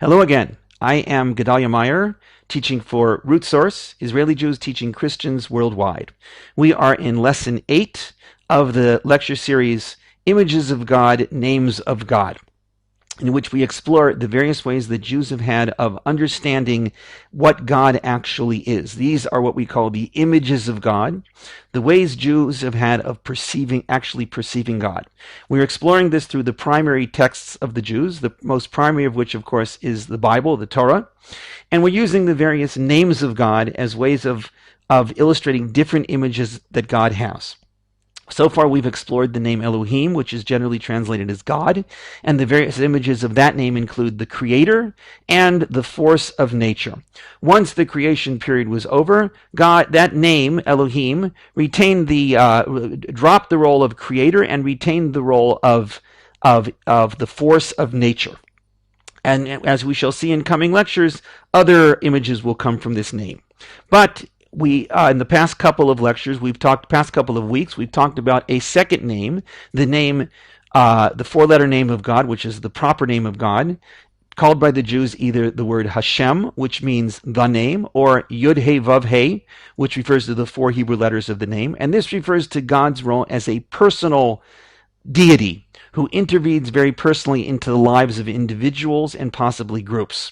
Hello again. I am Gedalia Meyer, teaching for Root Source, Israeli Jews teaching Christians worldwide. We are in Lesson 8 of the lecture series, Images of God, Names of God, in which we explore the various ways that Jews have had of understanding what God actually is. These are what we call the images of God, the ways Jews have had of actually perceiving God. We're exploring this through the primary texts of the Jews, the most primary of which, of course, is the Bible, the Torah. And we're using the various names of God as ways of illustrating different images that God has. So far, we've explored the name Elohim, which is generally translated as God, and the various images of that name include the Creator and the force of nature. Once the creation period was over, God, that name Elohim, retained dropped the role of Creator and retained the role of the force of nature. And as we shall see in coming lectures, other images will come from this name. But we, in the past couple of lectures, we've talked about a second name, the name, the four-letter name of God, which is the proper name of God, called by the Jews either the word Hashem, which means the name, or Yud-He Vav-He, which refers to the four Hebrew letters of the name. And this refers to God's role as a personal deity who intervenes very personally into the lives of individuals and possibly groups.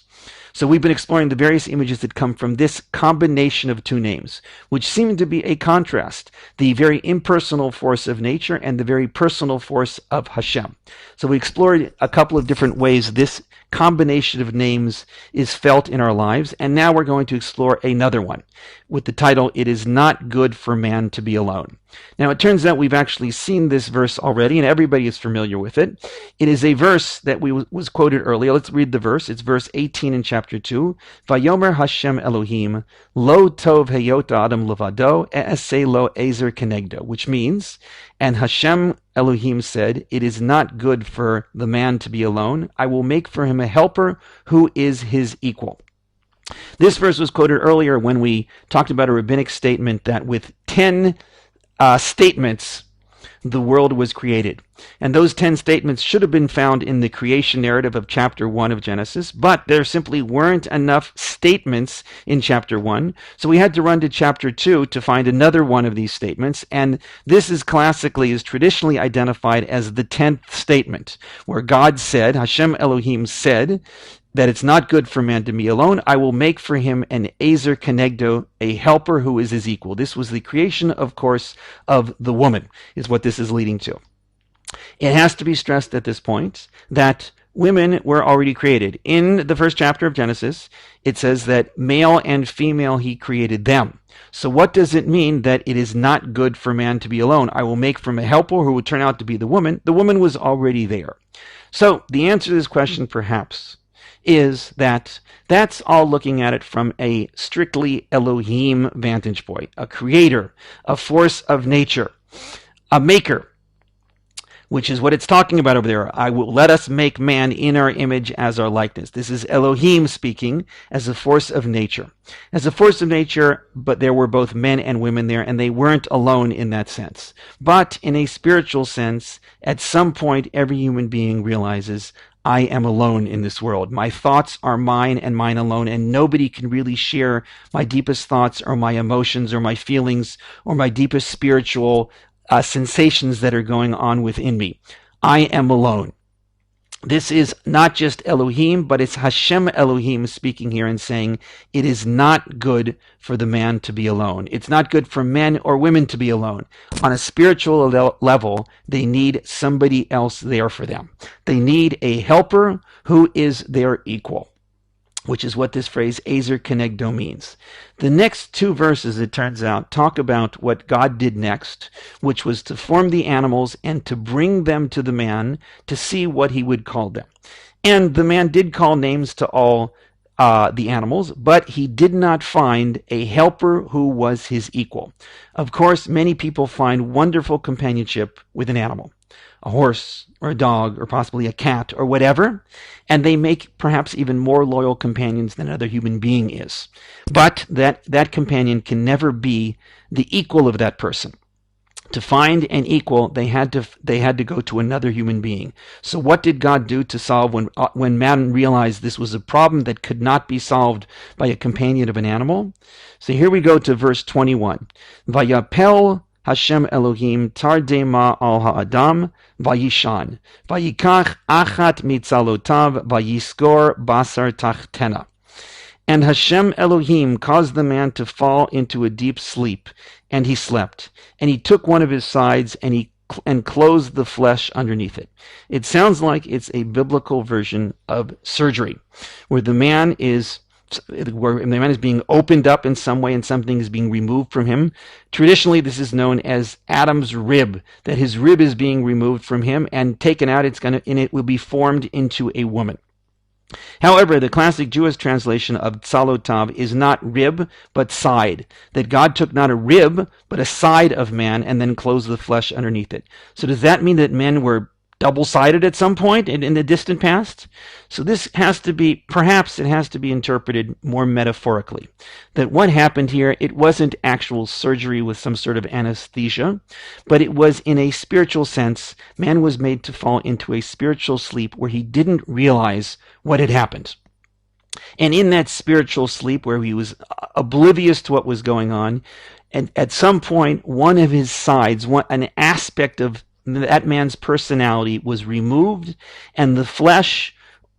So we've been exploring the various images that come from this combination of two names, which seem to be a contrast, the very impersonal force of nature and the very personal force of Hashem. So we explored a couple of different ways this combination of names is felt in our lives, and now we're going to explore another one with the title, It Is Not Good for Man to Be Alone. Now, it turns out we've actually seen this verse already, and everybody is familiar with it. It is a verse that was quoted earlier. Let's read the verse. It's verse 18 in chapter 2. Vayomer Hashem Elohim, lo tov heyot adam levado, e'aseh lo ezer kenegdo, which means, and Hashem Elohim said, it is not good for the man to be alone. I will make for him a helper who is his equal. This verse was quoted earlier when we talked about a rabbinic statement that with 10 statements, the world was created. And those 10 statements should have been found in the creation narrative of chapter 1 of Genesis, but there simply weren't enough statements in chapter 1, so we had to run to chapter 2 to find another one of these statements, and this is traditionally identified as the 10th statement, where God said, Hashem Elohim said, that it's not good for man to be alone. I will make for him an Ezer Kenegdo, a helper who is his equal. This was the creation, of course, of the woman, is what this is leading to. It has to be stressed at this point that women were already created. In the first chapter of Genesis, it says that male and female he created them. So what does it mean that it is not good for man to be alone? I will make from a helper who will turn out to be the woman. The woman was already there. So the answer to this question, perhaps, is that that's all looking at it from a strictly Elohim vantage point, a creator, a force of nature, a maker, which is what it's talking about over there. I will let us make man in our image as our likeness. This is Elohim speaking as a force of nature. As a force of nature, but there were both men and women there, and they weren't alone in that sense. But in a spiritual sense, at some point, every human being realizes, I am alone in this world. My thoughts are mine and mine alone, and nobody can really share my deepest thoughts or my emotions or my feelings or my deepest spiritual sensations that are going on within me. I am alone. This is not just Elohim, but it's Hashem Elohim speaking here and saying, it is not good for the man to be alone. It's not good for men or women to be alone. On a spiritual level, they need somebody else there for them. They need a helper who is their equal, which is what this phrase Ezer Kenegdo means. The next two verses, it turns out, talk about what God did next, which was to form the animals and to bring them to the man to see what he would call them. And the man did call names to all the animals, but he did not find a helper who was his equal. Of course, many people find wonderful companionship with an animal, a horse or a dog or possibly a cat or whatever, and they make perhaps even more loyal companions than another human being is. But that companion can never be the equal of that person. To find an equal, they had to go to another human being. So what did God do to solve when man realized this was a problem that could not be solved by a companion of an animal? So here we go to verse 21. Vayapel Hashem Elohim tardema al ha'adam vayishan vayikach achat mitzalotav vayiskor basar tachtena. And Hashem Elohim caused the man to fall into a deep sleep, and he slept. And he took one of his sides and closed the flesh underneath it. It sounds like it's a biblical version of surgery, where the man is being opened up in some way and something is being removed from him. Traditionally, this is known as Adam's rib, that his rib is being removed from him and taken out. It will be formed into a woman. However, the classic Jewish translation of tzalotav is not rib, but side. That God took not a rib, but a side of man and then closed the flesh underneath it. So does that mean that men were double-sided at some point in the distant past? So this perhaps it has to be interpreted more metaphorically. That what happened here, it wasn't actual surgery with some sort of anesthesia, but it was in a spiritual sense. Man was made to fall into a spiritual sleep where he didn't realize what had happened. And in that spiritual sleep where he was oblivious to what was going on, and at some point, one of his sides, an aspect of that man's personality was removed, and the flesh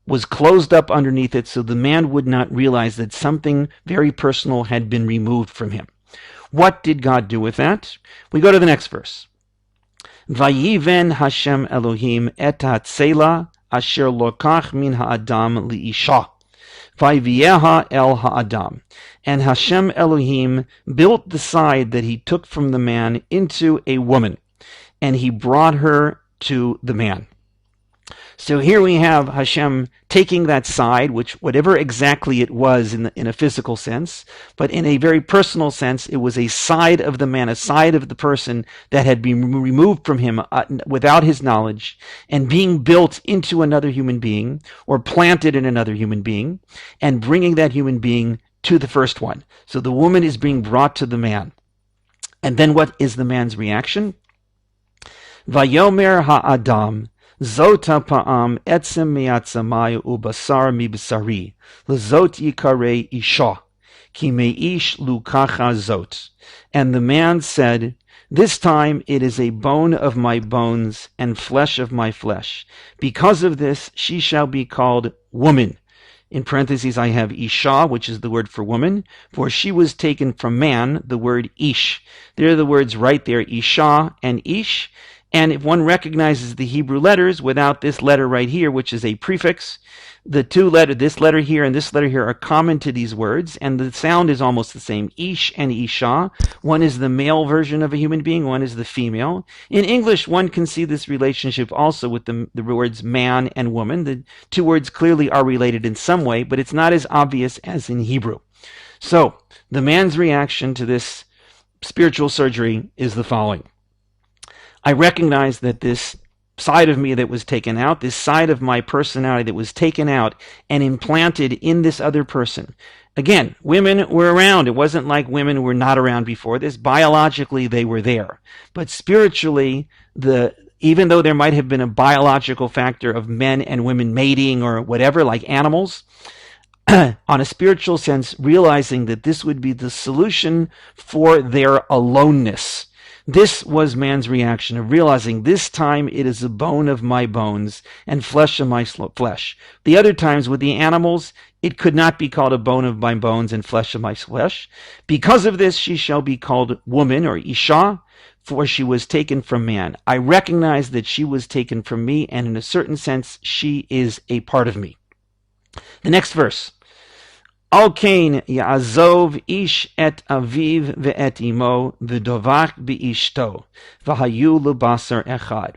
was closed up underneath it, so the man would not realize that something very personal had been removed from him. What did God do with that? We go to the next verse. Vayiven Hashem Elohim et ha'tzela asher lokach min ha'adam li'isha. Vayivieha el ha'adam. And Hashem Elohim built the side that he took from the man into a woman, and he brought her to the man. So here we have Hashem taking that side, which whatever exactly it was in a physical sense, but in a very personal sense, it was a side of the man, a side of the person that had been removed from him without his knowledge, and being built into another human being, or planted in another human being, and bringing that human being to the first one. So the woman is being brought to the man. And then what is the man's reaction? Vayomer ha'adam, zot ha'pa'am etzem me'atzamai ubasar mibasari, lezot yikarei isha, ki me'ish lukacha zot. And the man said, this time it is a bone of my bones and flesh of my flesh. Because of this she shall be called woman. In parentheses I have isha, which is the word for woman, for she was taken from man, the word ish. There are the words right there, isha and ish. And if one recognizes the Hebrew letters without this letter right here, which is a prefix, this letter here and this letter here are common to these words, and the sound is almost the same. Ish and isha. One is the male version of a human being, one is the female. In English, one can see this relationship also with the words man and woman. The two words clearly are related in some way, but it's not as obvious as in Hebrew. So, the man's reaction to this spiritual surgery is the following. I recognize that this side of me that was taken out, this side of my personality that was taken out and implanted in this other person. Again, women were around. It wasn't like women were not around before this. Biologically, they were there. But spiritually, even though there might have been a biological factor of men and women mating or whatever, like animals, on a spiritual sense, realizing that this would be the solution for their aloneness. This was man's reaction of realizing this time it is a bone of my bones and flesh of my flesh. The other times with the animals, it could not be called a bone of my bones and flesh of my flesh. Because of this, she shall be called woman or isha, for she was taken from man. I recognize that she was taken from me, and in a certain sense, she is a part of me. The next verse. Al kain ya'azov ish et aviv ve'et imo v'dovach be'ishto v'hayu lebasar echad.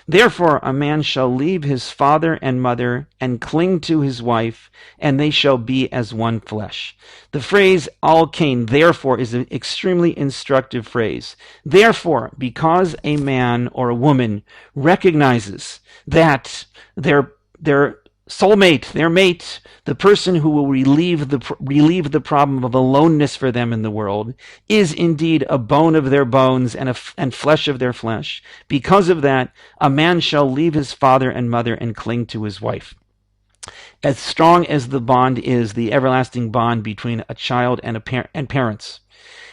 Therefore a man shall leave his father and mother and cling to his wife, and they shall be as one flesh. The phrase al kain, therefore, is an extremely instructive phrase. Therefore, because a man or a woman recognizes that their soulmate, their mate, the person who will relieve the problem of aloneness for them in the world, is indeed a bone of their bones and flesh of their flesh. Because of that, a man shall leave his father and mother and cling to his wife. As strong as the bond is, the everlasting bond between a child and parents,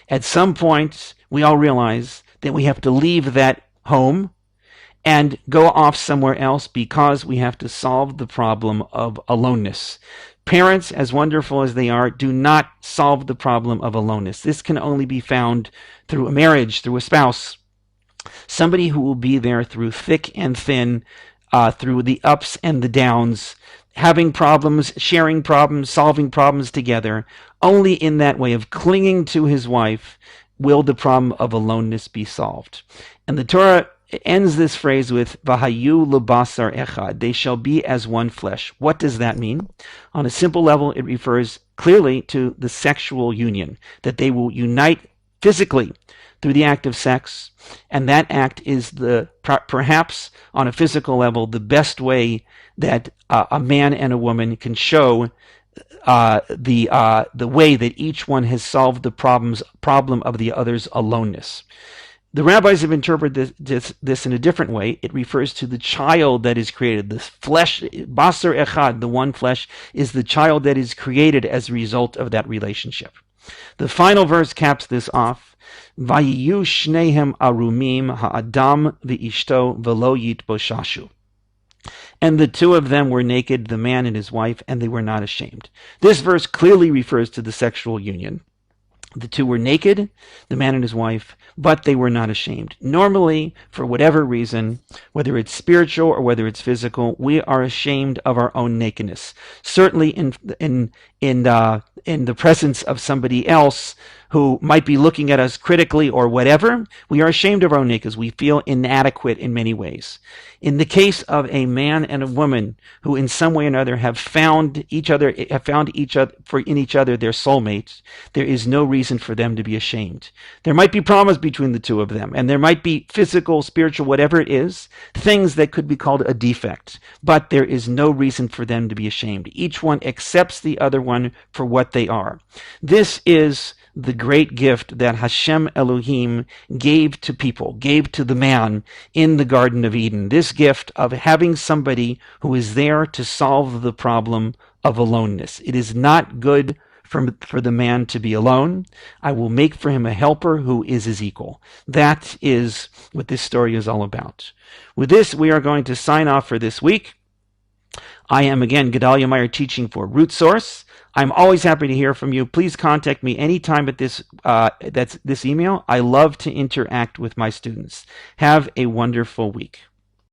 at some point we all realize that we have to leave that home and go off somewhere else because we have to solve the problem of aloneness. Parents, as wonderful as they are, do not solve the problem of aloneness. This can only be found through a marriage, through a spouse. Somebody who will be there through thick and thin, through the ups and the downs, having problems, sharing problems, solving problems together. Only in that way of clinging to his wife will the problem of aloneness be solved. And the Torah ends this phrase with Vahayu lebasar echad. They shall be as one flesh. What does that mean? On a simple level, it refers clearly to the sexual union, that they will unite physically through the act of sex, and that act is perhaps on a physical level the best way that a man and a woman can show the way that each one has solved the problem of the other's aloneness. The rabbis have interpreted this in a different way. It refers to the child that is created. This flesh, basar echad, the one flesh, is the child that is created as a result of that relationship. The final verse caps this off. Vayiyu shnehem arumim ha'adam v'ishto v'lo yitboshashu. And the two of them were naked, the man and his wife, and they were not ashamed. This verse clearly refers to the sexual union. The two were naked, the man and his wife, but they were not ashamed. Normally, for whatever reason, whether it's spiritual or whether it's physical, we are ashamed of our own nakedness. Certainly in the presence of somebody else who might be looking at us critically or whatever, we are ashamed of our own nakedness. We feel inadequate in many ways. In the case of a man and a woman who in some way or another have found each other their soulmates, there is no reason for them to be ashamed. There might be problems between the two of them, and there might be physical, spiritual, whatever it is, things that could be called a defect, but there is no reason for them to be ashamed. Each one accepts the other one for what they are. This is the great gift that Hashem Elohim gave to people, gave to the man in the Garden of Eden. This gift of having somebody who is there to solve the problem of aloneness. It is not good for the man to be alone. I will make for him a helper who is his equal. That is what this story is all about. With this, we are going to sign off for this week. I am again Gedalia Meyer teaching for Root Source. I'm always happy to hear from you. Please contact me anytime at this email. I love to interact with my students. Have a wonderful week.